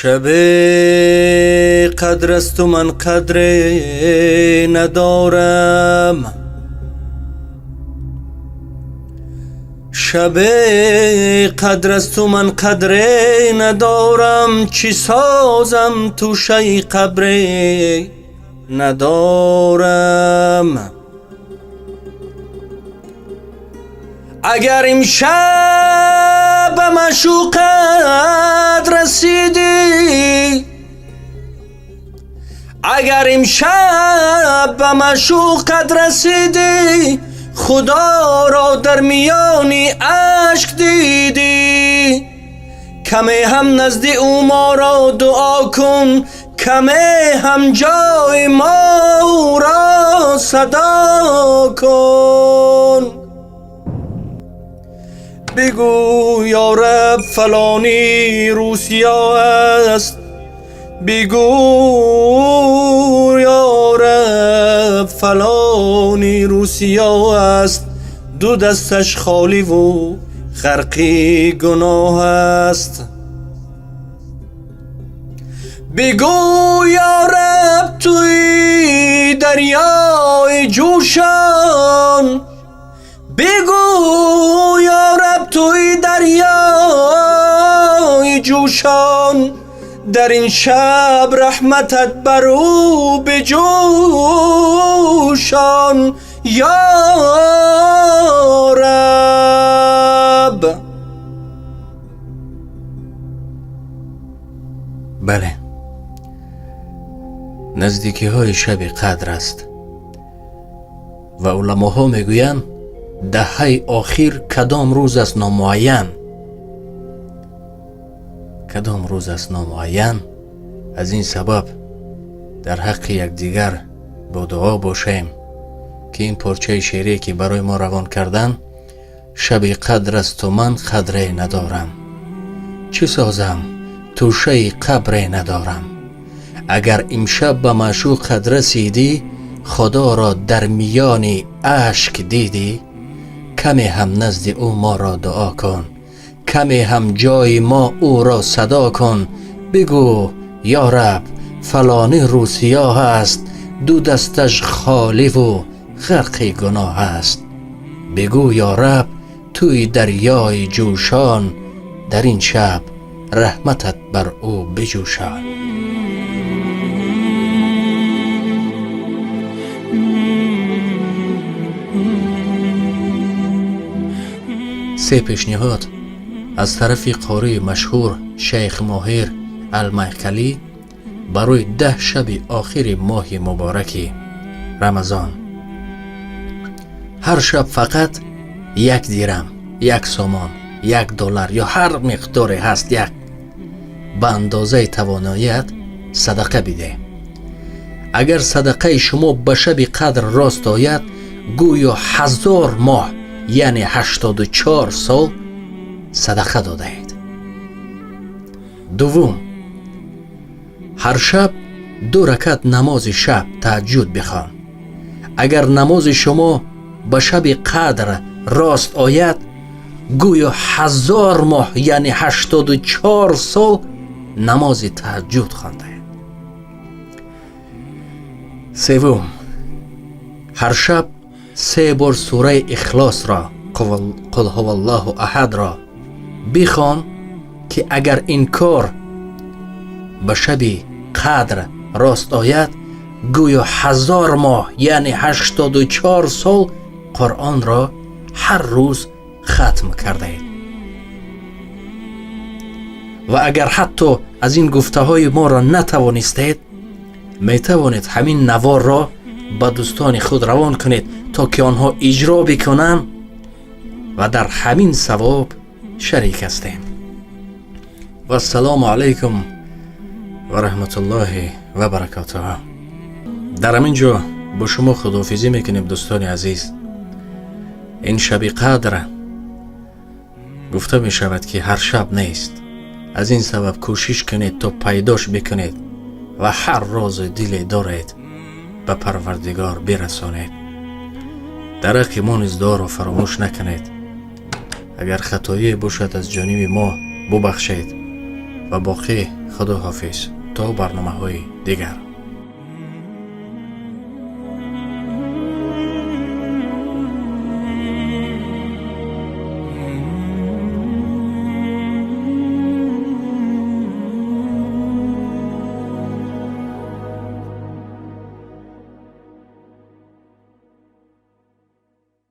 شب قدر است و من قدر ندارم، شب قدر است و من قدر ندارم، چی سازم تو شی قبر ندارم. اگر امشب به معشوقت رسیدی، اگر امشب به معشوقت رسیدی، خدا را در میانی عشق دیدی، کمی هم نزد او ما را دعا کن، کمی هم جای ما او را صدا کن. بگو یا رب فلانی روسیا است، بگو یا رب فلانی روسیا است، دو دستش خالی و غرقی گناه است. بگو یا رب توی دریای جوشان، بگو یا رب توی دریای جوشان، در این شب رحمتت بر او بجوشان یا رب. بله، نزدیکی های شب قدر است و علماها میگویند دهه آخر کدام روز است نامعین، کدام روز است نامعین. از این سبب در حق یکدیگر با دعا باشیم که این پارچه شعری که برای ما روان کردن، شب قدر است و من قدر ندارم، چه سازم توشه قبر ندارم. اگر امشب به معشوقت رسیدی، خدا را در میان اشک دیدی، کمی هم نزد او ما را دعا کن، کمی هم جای ما او را صدا کن. بگو یا رب فلانی روسیا هست، دو دستش خالی و غرق گناه است. بگو یا رب توی دریای جوشان، در این شب رحمتت بر او بجوشان. سه پیشنهاد از طرف قاری مشهور شیخ ماهر المحکلی برای 10 شب آخر ماه مبارک رمضان. هر شب فقط 1 درم، 1 سومان، 1 دلار یا هر مقداری هست، یک به اندازه تواناییت صدقه بده. اگر صدقه شما به شب قدر راست آید، گویا 1000 ماه یعنی 84 سال صدقه داده اید. دوم، هر شب 2 رکعت نماز شب تهجد بخوان. اگر نماز شما به شب قدر راست آید، گویا 1000 ماه یعنی 84 سال نماز تهجد خوانده اید. سوم، هر شب 3 بار سوره اخلاص را، قل هو الله احد را بخوان که اگر این کار به شب قدر راست آید، گویا 1000 ماه یعنی 84 سال قرآن را هر روز ختم کرده اید. و اگر حتی از این گفته های ما را نتوانستید، می توانید همین نوار را با دوستان خود روان کنید تا که آنها اجرا بکنند و در همین ثواب شریک هستیم. و السلام علیکم و رحمت الله و برکاته. در همین جا با شما خداحافظی میکنیم دوستان عزیز. این شب قدر گفته می شود که هر شب نیست، از این سبب کوشش کنید تا پیداش بکنید و هر راز دل دارید به پروردگار برسانید. در حق ما نیز دعا را فراموش نکنید. اگر خطایی باشد از جانب ما ببخشید و باقی خدا حافظ تا برنامه های دیگر.